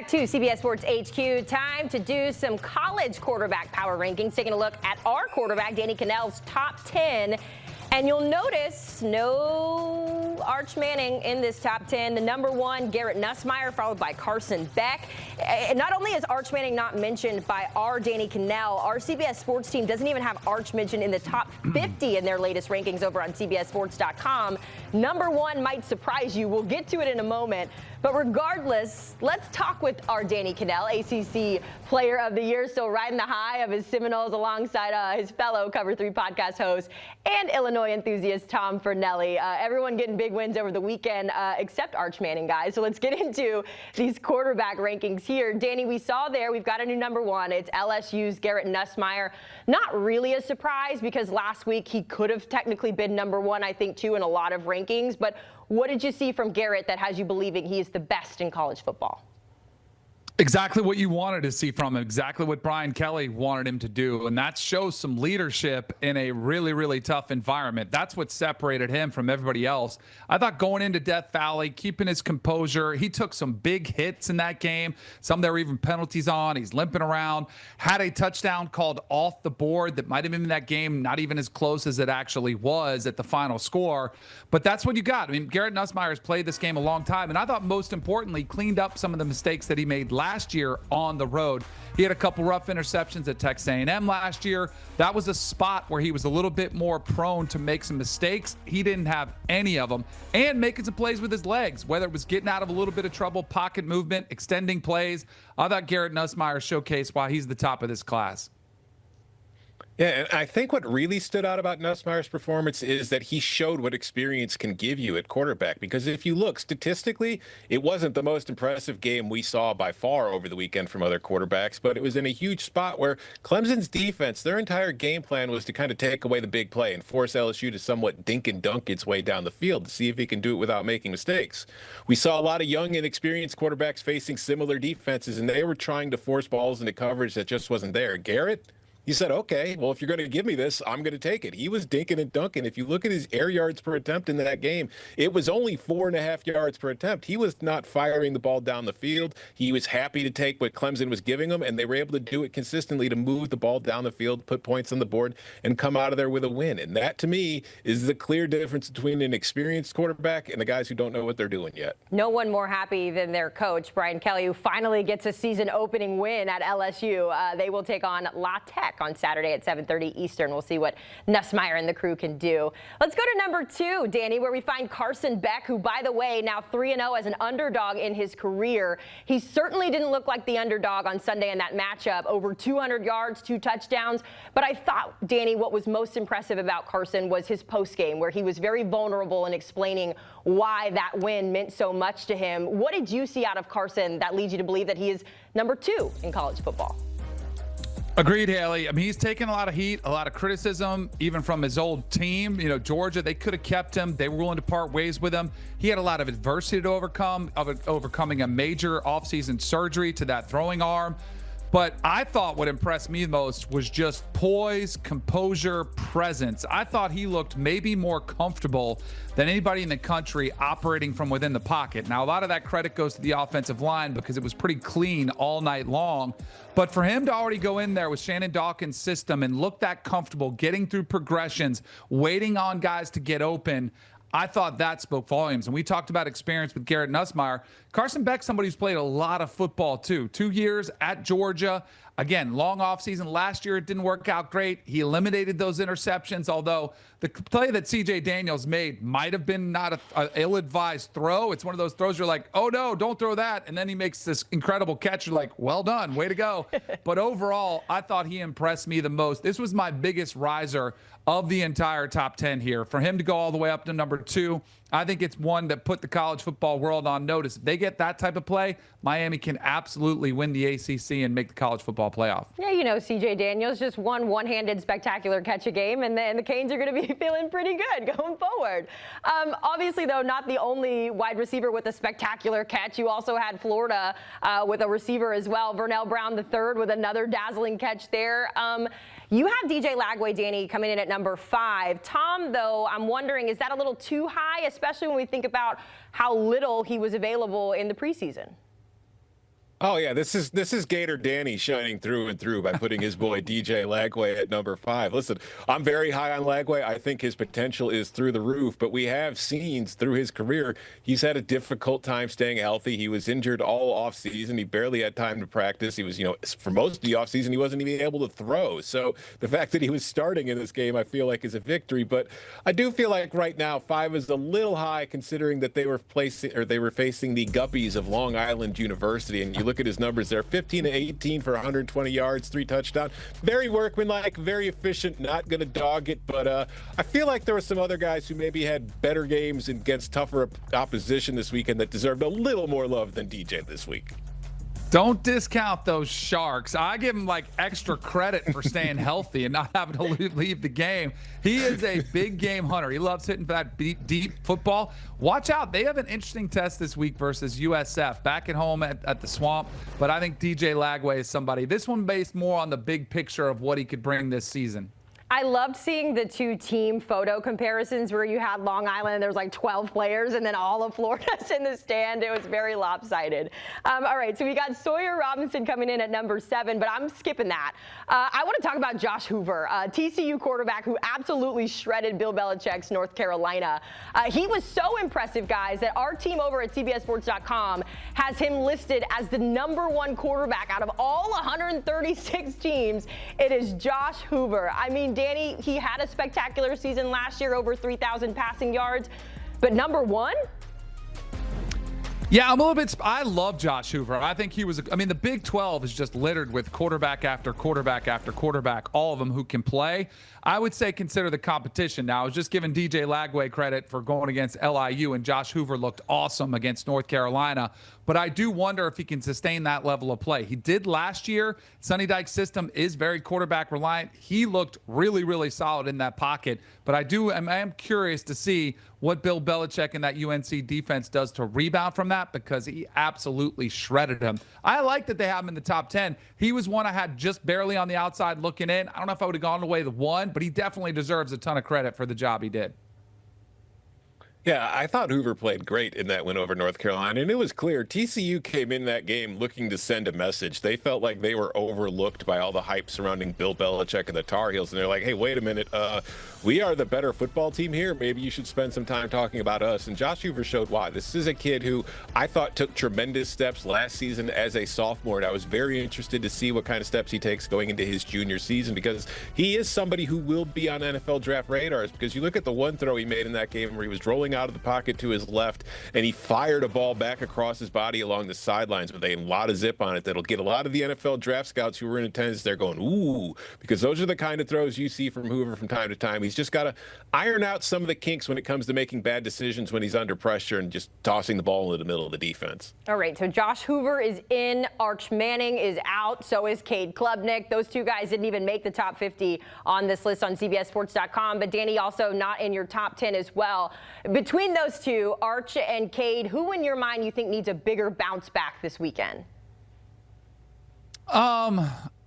Back to CBS Sports HQ. Time to do some college quarterback power rankings. Taking a look at our quarterback, Danny Kanell's top 10. And you'll notice no Arch Manning in this top 10. The number one, Garrett Nussmeier, followed by Carson Beck. And not only is Arch Manning not mentioned by our Danny Kanell, our CBS Sports team doesn't even have Arch mentioned in the top 50 in their latest rankings over on CBSSports.com. Number one might surprise you. We'll get to it in a moment. But regardless, let's talk with our Danny Kanell, ACC Player of the Year, still riding the high of his Seminoles alongside his fellow Cover 3 podcast host and Illinois enthusiast Tom Fornelli. Everyone getting big wins over the weekend except Arch Manning, guys. So let's get into these quarterback rankings here. Danny, we saw there, we've got a new number one. It's LSU's Garrett Nussmeier. Not really a surprise because last week he could have technically been number one, I think, too, in a lot of rankings. But what did you see from Garrett that has you believing he is the best in college football? Exactly what you wanted to see from him, exactly what Brian Kelly wanted him to do, and that shows some leadership in a really, really tough environment. That's what separated him from everybody else. I thought going into Death Valley, keeping his composure, he took some big hits in that game. Some there were even penalties on. He's limping around, had a touchdown called off the board that might have been in that game, not even as close as it actually was at the final score. But that's what you got. I mean, Garrett Nussmeier has played this game a long time, and I thought most importantly, cleaned up some of the mistakes that he made last year on the road. He had a couple rough interceptions at Texas A&M last year. That was a spot where he was a little bit more prone to make some mistakes. He didn't have any of them, and making some plays with his legs, whether it was getting out of a little bit of trouble, pocket movement, extending plays. I thought Garrett Nussmeier showcased why he's the top of this class. Yeah, and I think what really stood out about Nussmeier's performance is that he showed what experience can give you at quarterback. Because if you look statistically, it wasn't the most impressive game we saw by far over the weekend from other quarterbacks, but it was in a huge spot where Clemson's defense, their entire game plan was to kind of take away the big play and force LSU to somewhat dink and dunk its way down the field to see if he can do it without making mistakes. We saw a lot of young and experienced quarterbacks facing similar defenses, and they were trying to force balls into coverage that just wasn't there. Garrett, he said, okay, well, if you're going to give me this, I'm going to take it. He was dinking and dunking. If you look at his air yards per attempt in that game, it was only 4.5 yards per attempt. He was not firing the ball down the field. He was happy to take what Clemson was giving him, and they were able to do it consistently to move the ball down the field, put points on the board, and come out of there with a win. And that, to me, is the clear difference between an experienced quarterback and the guys who don't know what they're doing yet. No one more happy than their coach, Brian Kelly, who finally gets a season-opening win at LSU. They will take on La Tech on Saturday at 7:30 Eastern. We'll see what Nussmeier and the crew can do. Let's go to number two, Danny, where we find Carson Beck, who, by the way, now 3-0 as an underdog in his career. He certainly didn't look like the underdog on Sunday in that matchup. Over 200 yards, 2 touchdowns. But I thought, Danny, what was most impressive about Carson was his postgame, where he was very vulnerable in explaining why that win meant so much to him. What did you see out of Carson that leads you to believe that he is number two in college football? Agreed, Haley. I mean, he's taken a lot of heat, a lot of criticism, even from his old team. You know, Georgia, they could have kept him. They were willing to part ways with him. He had a lot of adversity to overcome, overcoming a major offseason surgery to that throwing arm. But I thought what impressed me most was just poise, composure, presence. I thought he looked maybe more comfortable than anybody in the country operating from within the pocket. Now, a lot of that credit goes to the offensive line because it was pretty clean all night long. But for him to already go in there with Shannon Dawkins' system and look that comfortable, getting through progressions, waiting on guys to get open, I thought that spoke volumes. And we talked about experience with Garrett Nussmeier. Carson Beck, somebody who's played a lot of football too. 2 years at Georgia. Again, long offseason. Last year, it didn't work out great. He eliminated those interceptions, although the play that C.J. Daniels made might have been not an ill-advised throw. It's one of those throws you're like, oh, no, don't throw that. And then he makes this incredible catch. You're like, well done. Way to go. But overall, I thought he impressed me the most. This was my biggest riser of the entire top 10 here. For him to go all the way up to number two, I think it's one that put the college football world on notice. If they get that type of play, Miami can absolutely win the ACC and make the college football playoff. Yeah, you know, C.J. Daniels just won one-handed spectacular catch a game, and the Canes are going to be feeling pretty good going forward. Obviously, though, not the only wide receiver with a spectacular catch. You also had Florida with a receiver as well. Vernell Brown III with another dazzling catch there. You have DJ Lagway, Danny, coming in at number 5. Tom, though, I'm wondering, is that a little too high, especially when we think about how little he was available in the preseason? Oh yeah, this is Gator Danny shining through and through by putting his boy DJ Lagway at number 5. Listen, I'm very high on Lagway. I think his potential is through the roof, but we have seen through his career he's had a difficult time staying healthy. He was injured all offseason. He barely had time to practice. He was, for most of the offseason, he wasn't even able to throw. So the fact that he was starting in this game, I feel like is a victory. But I do feel like right now 5 is a little high considering that they were facing the Guppies of Long Island University, and you look at his numbers there, 15 to 18 for 120 yards, 3 touchdowns. Very workmanlike, very efficient, not going to dog it. But I feel like there were some other guys who maybe had better games against tougher opposition this weekend that deserved a little more love than DJ this week. Don't discount those Sharks. I give him like extra credit for staying healthy and not having to leave the game. He is a big game hunter. He loves hitting for that deep football. Watch out. They have an interesting test this week versus USF back at home at the Swamp. But I think DJ Lagway is somebody. This one based more on the big picture of what he could bring this season. I loved seeing the 2 team photo comparisons where you had Long Island, there was like 12 players, and then all of Florida's in the stand. It was very lopsided. All right, so we got Sawyer Robinson coming in at number 7, but I'm skipping that. I want to talk about Josh Hoover, TCU quarterback who absolutely shredded Bill Belichick's North Carolina. He was so impressive, guys, that our team over at CBSSports.com has him listed as the number 1 quarterback out of all 136 teams. It is Josh Hoover. I mean, Danny, he had a spectacular season last year, over 3,000 passing yards, but number 1? Yeah, I'm a little bit. I love Josh Hoover. I think he was. I mean, the Big 12 is just littered with quarterback after quarterback after quarterback, all of them who can play. I would say consider the competition. Now, I was just giving DJ Lagway credit for going against LIU, and Josh Hoover looked awesome against North Carolina. But I do wonder if he can sustain that level of play. He did last year. Sonny Dykes' system is very quarterback reliant. He looked really, really solid in that pocket. But I am curious to see what Bill Belichick and that UNC defense does to rebound from that, because he absolutely shredded him. I like that they have him in the top 10. He was one I had just barely on the outside looking in. I don't know if I would have gone away the 1, but he definitely deserves a ton of credit for the job he did. Yeah, I thought Hoover played great in that win over North Carolina, and it was clear TCU came in that game looking to send a message. They felt like they were overlooked by all the hype surrounding Bill Belichick and the Tar Heels, and they're like, hey, wait a minute, we are the better football team here. Maybe you should spend some time talking about us. And Josh Hoover showed why. This is a kid who I thought took tremendous steps last season as a sophomore, and I was very interested to see what kind of steps he takes going into his junior season, because he is somebody who will be on NFL draft radars. Because you look at the one throw he made in that game where he was rolling out of the pocket to his left, and he fired a ball back across his body along the sidelines with a lot of zip on it that'll get a lot of the NFL draft scouts who were in attendance there going, ooh, because those are the kind of throws you see from Hoover from time to time. He's just got to iron out some of the kinks when it comes to making bad decisions when he's under pressure and just tossing the ball into the middle of the defense. All right, so Josh Hoover is in, Arch Manning is out, so is Cade Klubnik. Those 2 guys didn't even make the top 50 on this list on CBSSports.com, but Danny, also not in your top 10 as well. Between those 2, Arch and Cade, who in your mind you think needs a bigger bounce back this weekend?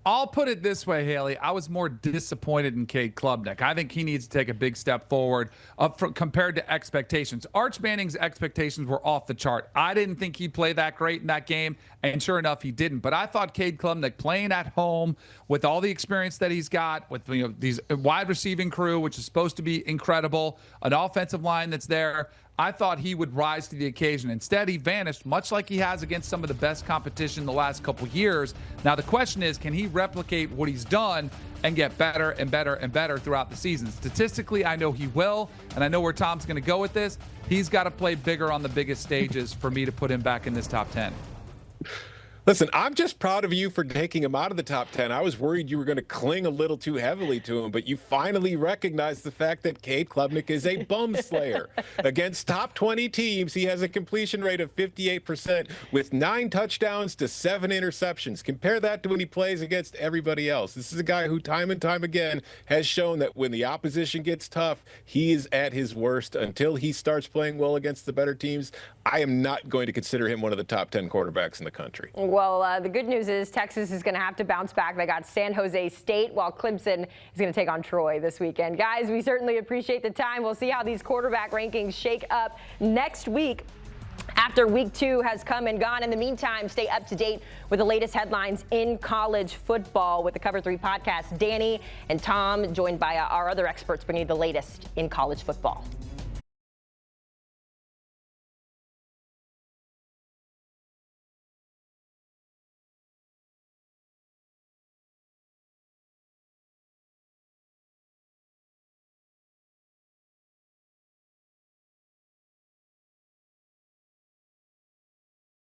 I'll put it this way, Haley. I was more disappointed in Cade Klubnik. I think he needs to take a big step forward compared to expectations. Arch Manning's expectations were off the chart. I didn't think he'd play that great in that game, and sure enough, he didn't. But I thought Cade Klubnik playing at home with all the experience that he's got, with these wide receiving crew, which is supposed to be incredible, an offensive line that's there, I thought he would rise to the occasion. Instead, he vanished, much like he has against some of the best competition the last couple years. Now, the question is, can he replicate what he's done and get better and better and better throughout the season? Statistically, I know he will, and I know where Tom's going to go with this. He's got to play bigger on the biggest stages for me to put him back in this top 10. Listen, I'm just proud of you for taking him out of the top 10. I was worried you were going to cling a little too heavily to him, but you finally recognized the fact that Cade Klubnik is a bum slayer. Against top 20 teams, he has a completion rate of 58% with 9 touchdowns to 7 interceptions. Compare that to when he plays against everybody else. This is a guy who time and time again has shown that when the opposition gets tough, he is at his worst. Until he starts playing well against the better teams, I am not going to consider him one of the top 10 quarterbacks in the country. Well, the good news is Texas is going to have to bounce back. They got San Jose State, while Clemson is going to take on Troy this weekend. Guys, we certainly appreciate the time. We'll see how these quarterback rankings shake up next week. after week 2 has come and gone. In the meantime, stay up to date with the latest headlines in college football with the Cover 3 podcast. Danny and Tom, joined by our other experts, bringing you the latest in college football.